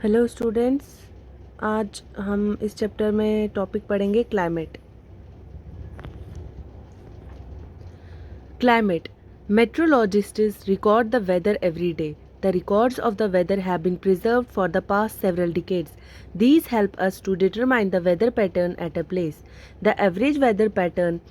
Hello students. आज हम इस चैप्टर में टॉपिक पढ़ेंगे climate. Climate. Meteorologists record the weather every day. The records of the weather have been preserved for the past several decades. These help us to determine the weather pattern at a place. The average weather pattern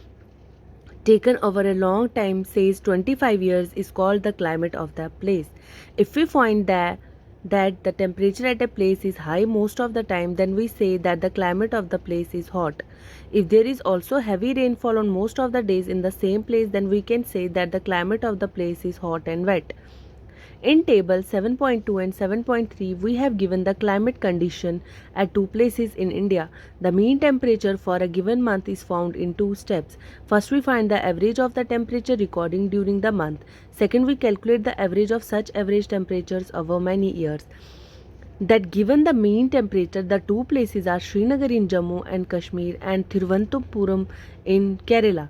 taken over a long time, says 25 years, is called the climate of the place. If we find that the temperature at a place is high most of the time, then we say that the climate of the place is hot. If there is also heavy rainfall on most of the days in the same place, then we can say that the climate of the place is hot and wet. In table 7.2 and 7.3, we have given the climate condition at two places in India. The mean temperature for a given month is found in two steps. First, we find the average of the temperature recording during the month. Second, we calculate the average of such average temperatures over many years. That given the mean temperature, the two places are Srinagar in Jammu and Kashmir and Thiruvananthapuram in Kerala.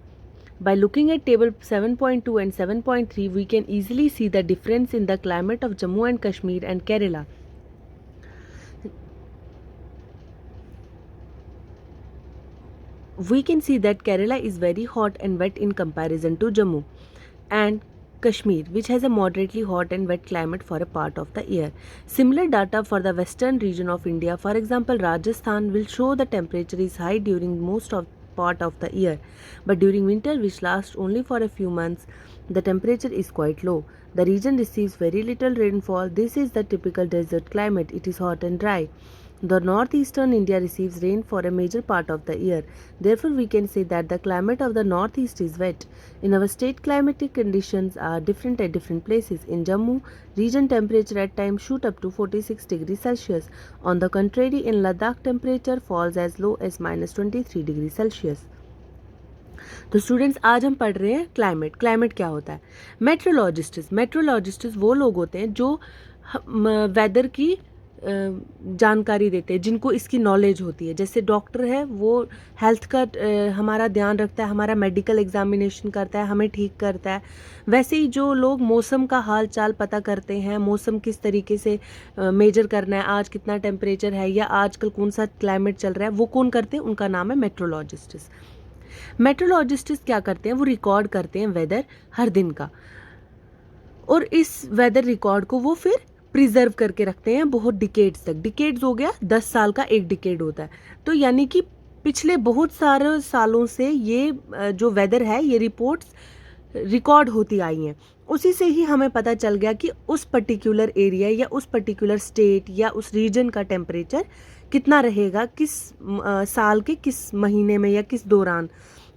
By looking at table 7.2 and 7.3, we can easily see the difference in the climate of Jammu and Kashmir and Kerala. We can see that Kerala is very hot and wet in comparison to Jammu and Kashmir, which has a moderately hot and wet climate for a part of the year. Similar data for the western region of India, for example Rajasthan, will show the temperature is high during most of part of the year, but during winter, which lasts only for a few months, the temperature is quite low. The region receives very little rainfall. This is the typical desert climate. It is hot and dry. The northeastern India receives rain for a major part of the year. Therefore, we can say that the climate of the northeast is wet. In our state, climatic conditions are different at different places. In Jammu, region temperature at times shoot up to 46 degrees Celsius. On the contrary, in Ladakh, temperature falls as low as -23 degrees Celsius. तो students, आज हम पढ़ रहे हैं climate. Climate क्या होता है? मेट्रोलॉजिस्ट्स वो लोग होते हैं जो वेदर की जानकारी देते हैं, जिनको इसकी नॉलेज होती है। जैसे डॉक्टर है, वो हेल्थ का हमारा ध्यान रखता है, हमारा मेडिकल एग्जामिनेशन करता है, हमें ठीक करता है। वैसे ही जो लोग मौसम का हाल चाल पता करते हैं, मौसम किस तरीके से मेजर करना है, आज कितना टेम्परेचर है या आजकल कौन सा क्लाइमेट चल रहा है, वो कौन करते हैं? उनका नाम है मेट्रोलॉजिस्ट्स। मेट्रोलॉजिस्ट्स क्या करते हैं? वो रिकॉर्ड करते हैं वेदर हर दिन का, और इस वेदर रिकॉर्ड को वो फिर प्रिजर्व करके रखते हैं बहुत डिकेड्स तक। डिकेड्स हो गया 10 साल का एक डिकेड होता है, तो यानी कि पिछले बहुत सारे सालों से ये जो वेदर है, ये रिपोर्ट्स रिकॉर्ड होती आई हैं। उसी से ही हमें पता चल गया कि उस पर्टिकुलर एरिया या उस पर्टिकुलर स्टेट या उस रीजन का टेम्परेचर कितना रहेगा, किस साल के किस महीने में या किस दौरान।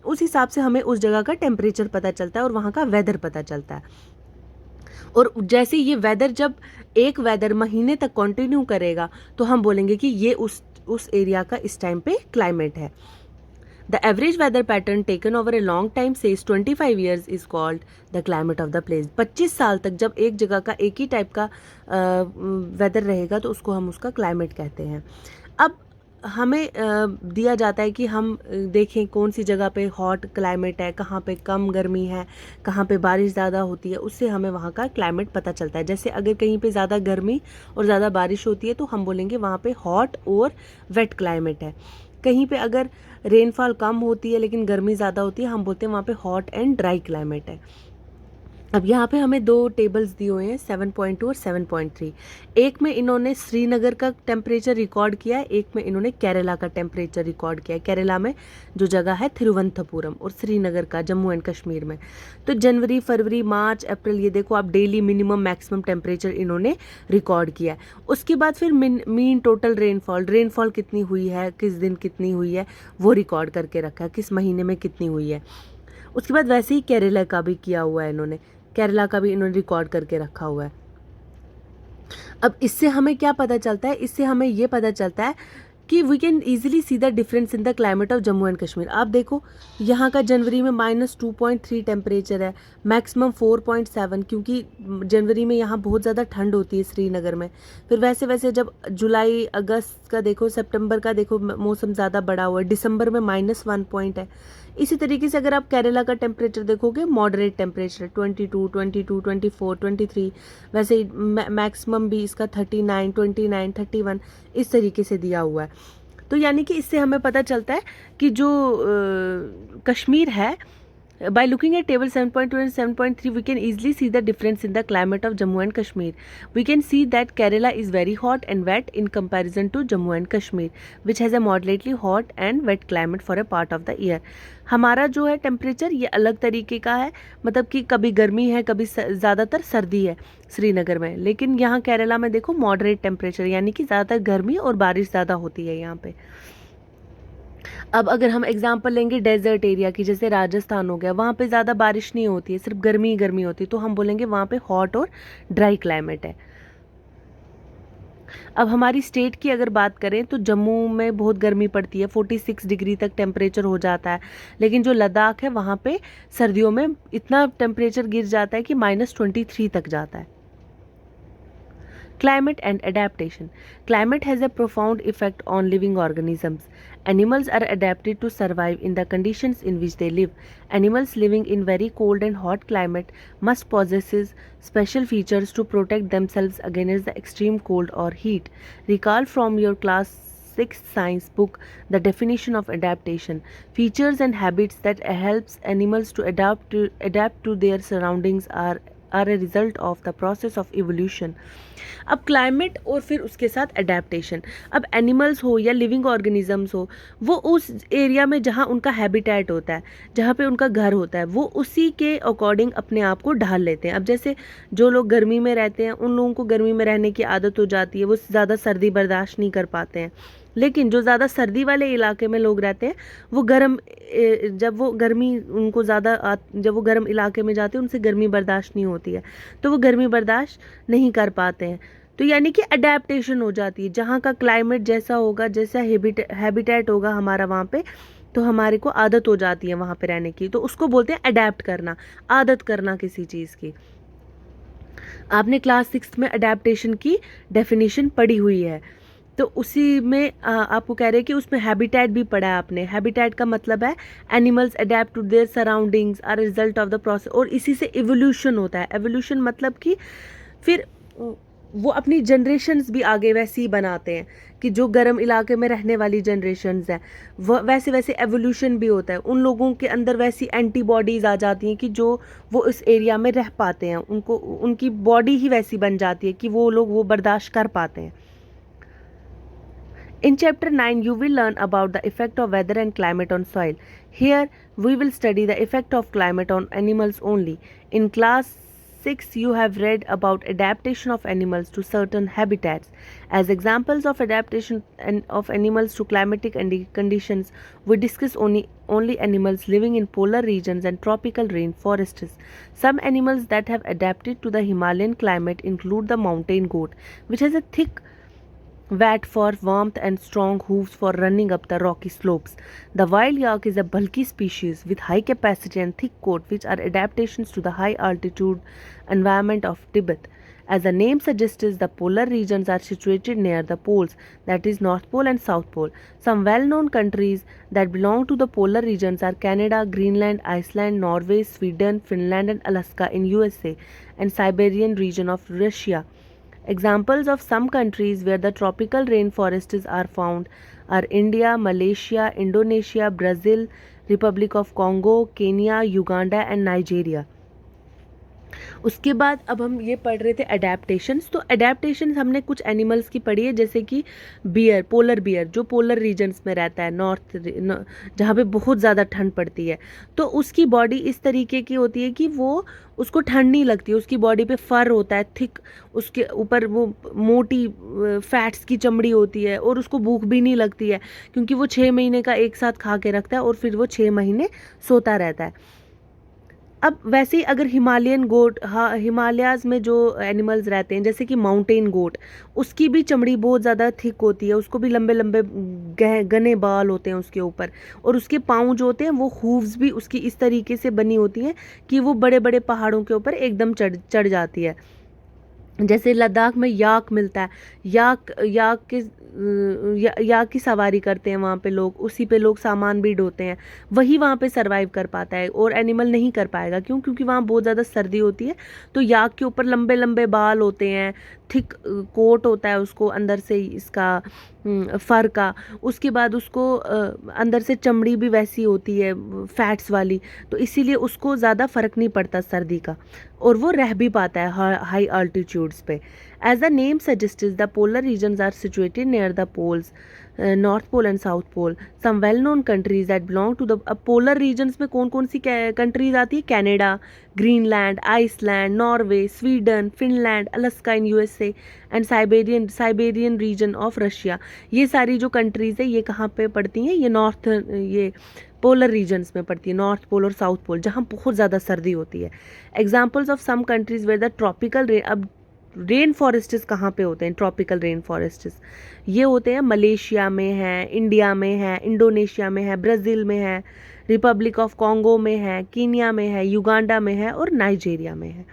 उस हिसाब से हमें उस जगह का टेम्परेचर पता चलता है और वहाँ का वेदर पता चलता है। और जैसे ये वेदर जब एक वेदर महीने तक कंटिन्यू करेगा, तो हम बोलेंगे कि ये उस एरिया का इस टाइम पे क्लाइमेट है। The average weather pattern taken over a long time, says 25 years, is called the climate of the place. 25 साल तक जब एक जगह का एक ही टाइप का वेदर रहेगा, तो उसको हम उसका क्लाइमेट कहते हैं। अब हमें दिया जाता है कि हम देखें कौन सी जगह पे हॉट क्लाइमेट है, कहाँ पे कम गर्मी है, कहाँ पे बारिश ज़्यादा होती है। उससे हमें वहाँ का क्लाइमेट पता चलता है। जैसे अगर कहीं पे ज़्यादा गर्मी और ज़्यादा बारिश होती है, तो हम बोलेंगे वहाँ पे हॉट और वेट क्लाइमेट है। कहीं पे अगर रेनफॉल कम होती है लेकिन गर्मी ज़्यादा होती है, हम बोलते हैं वहाँ पे हॉट एंड ड्राई क्लाइमेट है। अब यहाँ पे हमें दो टेबल्स दिए हुए हैं, 7.2 और 7.3। एक में इन्होंने श्रीनगर का टेम्परेचर रिकॉर्ड किया है, एक में इन्होंने केरला का टेम्परेचर रिकॉर्ड किया है। केरला में जो जगह है थिरुवनंतपुरम, और श्रीनगर का जम्मू एंड कश्मीर में। तो जनवरी, फरवरी, मार्च, अप्रैल, ये देखो आप, डेली मिनिमम मैक्सिमम टेम्परेचर इन्होंने रिकॉर्ड किया है। उसके बाद फिर मीन टोटल रेनफॉल कितनी हुई है, किस दिन कितनी हुई है, वो रिकॉर्ड करके रखा है, किस महीने में कितनी हुई है। उसके बाद वैसे ही केरला का भी किया हुआ है इन्होंने, केरला का भी इन्होंने रिकॉर्ड करके रखा हुआ है। अब इससे हमें क्या पता चलता है? इससे हमें ये पता चलता है कि we can easily see the difference in the climate of Jammu and Kashmir. आप देखो, यहाँ का जनवरी में -2.3 टेम्परेचर है, मैक्सिमम 4.7, क्योंकि जनवरी में यहाँ बहुत ज़्यादा ठंड होती है श्रीनगर में। फिर वैसे वैसे जब जुलाई, अगस्त का देखो, सितंबर का देखो, मौसम ज़्यादा बढ़ा हुआ है। दिसंबर में -1 पॉइंट है। इसी तरीके से अगर आप केरला का टेम्परेचर देखोगे, मॉडरेट टेम्परेचर 22, 22, 24, 23, वैसे ही मैक्सिमम भी इसका 39, 29, 31 इस तरीके से दिया हुआ है। तो यानी कि इससे हमें पता चलता है कि जो कश्मीर है, by looking at table 7.2 and 7.3, we can easily see the difference in the climate of Jammu and Kashmir. We can see that Kerala is very hot and wet in comparison to Jammu and Kashmir, which has a moderately hot and wet climate for a part of the year. हमारा जो है temperature ये अलग तरीके का है, मतलब कि कभी गर्मी है, कभी ज़्यादातर सर्दी है श्रीनगर में, लेकिन यहाँ केरला में देखो मॉडरेट टेम्परेचर, यानी कि ज़्यादातर गर्मी और बारिश ज़्यादा होती है यहाँ पे। अब अगर हम एग्जांपल लेंगे डेजर्ट एरिया की, जैसे राजस्थान हो गया, वहाँ पे ज़्यादा बारिश नहीं होती है, सिर्फ गर्मी ही गर्मी होती है, तो हम बोलेंगे वहाँ पे हॉट और ड्राई क्लाइमेट है। अब हमारी स्टेट की अगर बात करें तो जम्मू में बहुत गर्मी पड़ती है, 46 डिग्री तक टेम्परेचर हो जाता है, लेकिन जो लद्दाख है वहाँ पे सर्दियों में इतना टेम्परेचर गिर जाता है कि -23 तक जाता है। Climate and adaptation. Climate has a profound effect on living organisms. Animals are adapted to survive in the conditions in which they live. Animals living in very cold and hot climate must possess special features to protect themselves against the extreme cold or heat. Recall from your class 6 science book the definition of adaptation. Features and habits that helps animals to adapt to their surroundings are a result of the process of evolution. अब climate और फिर उसके साथ adaptation. अब animals हो या living organisms हो, वो उस एरिया में जहाँ उनका हैबिटेट होता है, जहाँ पे उनका घर होता है, वो उसी के अकॉर्डिंग अपने आप को ढाल लेते हैं। अब जैसे जो लोग गर्मी में रहते हैं, उन लोगों को गर्मी में रहने की आदत हो जाती है, वो ज़्यादा सर्दी बर्दाश्त नहीं कर पाते हैं। लेकिन जो ज़्यादा सर्दी वाले इलाके में लोग रहते हैं, वो जब वो गर्मी उनको जब वो गर्म इलाके में जाते हैं, उनसे गर्मी बर्दाश्त नहीं होती है, तो वो गर्मी बर्दाश्त नहीं कर पाते हैं। तो यानी कि अडेप्टेशन हो जाती है, जहाँ का क्लाइमेट जैसा होगा, जैसा हैबिटेट होगा हमारा वहाँ पे, तो हमारे को आदत हो जाती है वहाँ पे रहने की, तो उसको बोलते हैं अडेप्ट करना, आदत करना किसी चीज़ की। आपने क्लास 6 में अडेप्टेशन की डेफिनेशन पढ़ी हुई है, तो उसी में आपको कह रहे हैं कि उसमें हैबिटेट भी पढ़ा है आपने। हैबिटेट का मतलब है animals adapt to their surroundings are result of the process, और इसी से इवोल्यूशन होता है। एवोल्यूशन मतलब कि फिर वो अपनी जनरेशन्स भी आगे वैसे ही बनाते हैं, कि जो गर्म इलाके में रहने वाली जनरेशन्स हैं वह वैसे वैसे एवोल्यूशन भी होता है, उन लोगों के अंदर वैसी एंटीबॉडीज़ आ जाती हैं कि जो वो इस एरिया में रह पाते हैं, उनको उनकी बॉडी ही वैसी बन जाती है कि वो लोग वो बर्दाश्त कर पाते हैं। In chapter 9, you will learn about the effect of weather and climate on soil. Here, we will study the effect of climate on animals only. In class 6, you have read about adaptation of animals to certain habitats. As examples of adaptation of animals to climatic conditions, we discuss only animals living in polar regions and tropical rainforests. Some animals that have adapted to the Himalayan climate include the mountain goat, which has a thick vat for warmth and strong hooves for running up the rocky slopes. The wild yak is a bulky species with high capacity and thick coat, which are adaptations to the high altitude environment of Tibet. As the name suggests, the polar regions are situated near the poles, that is North Pole and South Pole. Some well-known countries that belong to the polar regions are Canada, Greenland, Iceland, Norway, Sweden, Finland and Alaska in USA, and Siberian region of Russia. Examples of some countries where the tropical rainforests are found are India, Malaysia, Indonesia, Brazil, Republic of Congo, Kenya, Uganda and Nigeria. उसके बाद अब हम ये पढ़ रहे थे adaptations. तो adaptations हमने कुछ एनिमल्स की पढ़ी है, जैसे कि बियर, पोलर बियर जो पोलर रीजन्स में रहता है, जहाँ पे बहुत ज़्यादा ठंड पड़ती है, तो उसकी बॉडी इस तरीके की होती है कि वो उसको ठंड नहीं लगती, उसकी बॉडी पे फर होता है थिक, उसके ऊपर वो मोटी फैट्स की चमड़ी होती है, और उसको भूख भी नहीं लगती है, क्योंकि वो 6 महीने का एक साथ खा के रखता है और फिर वो 6 महीने सोता रहता है। अब वैसे ही अगर हिमालयन गोट, हाँ, हिमालयाज़ में जो एनिमल्स रहते हैं जैसे कि माउंटेन गोट, उसकी भी चमड़ी बहुत ज़्यादा थिक होती है, उसको भी लंबे लंबे घने बाल होते हैं उसके ऊपर, और उसके पाँव जो होते हैं वो हूव्स भी उसकी इस तरीके से बनी होती हैं कि वो बड़े बड़े पहाड़ों के ऊपर एकदम चढ़ जाती है। जैसे लद्दाख में याक मिलता है, याक के या की सवारी करते हैं वहाँ पे लोग, उसी पे लोग सामान भी ढोते हैं, वही वहाँ पे सरवाइव कर पाता है और एनिमल नहीं कर पाएगा। क्यों? क्योंकि वहाँ बहुत ज़्यादा सर्दी होती है। तो याक के ऊपर लंबे लंबे बाल होते हैं, थिक कोट होता है उसको अंदर से इसका फर का, उसके बाद उसको अंदर से चमड़ी भी वैसी होती है फैट्स वाली, तो इसीलिए उसको ज़्यादा फ़र्क नहीं पड़ता सर्दी का, और वो रह भी पाता है हाई अल्टीट्यूड्स पे। As the name suggest the polar regions are situated near the poles, north pole and south pole. Some well known countries that belong to the, अब पोलर रीजन्स में कौन कौन सी कंट्रीज आती है? Canada, Greenland, Iceland, Norway, Sweden, Finland, Alaska in USA and Siberian region of Russia. ये सारी जो कंट्रीज़ है ये कहाँ पे पड़ती हैं? ये पोलर रीजन्स में पड़ती है, नॉर्थ पोल और साउथ पोल, जहाँ बहुत ज़्यादा सर्दी होती है। Examples of some countries where the tropical, अब रेन फॉरेस्ट्स कहाँ पे होते हैं? ट्रॉपिकल रेन फॉरेस्ट्स ये होते हैं मलेशिया में है, इंडिया में है, इंडोनेशिया में है, ब्राज़ील में है, रिपब्लिक ऑफ कॉन्गो में है, कीनिया में है, युगांडा में है और नाइजीरिया में है।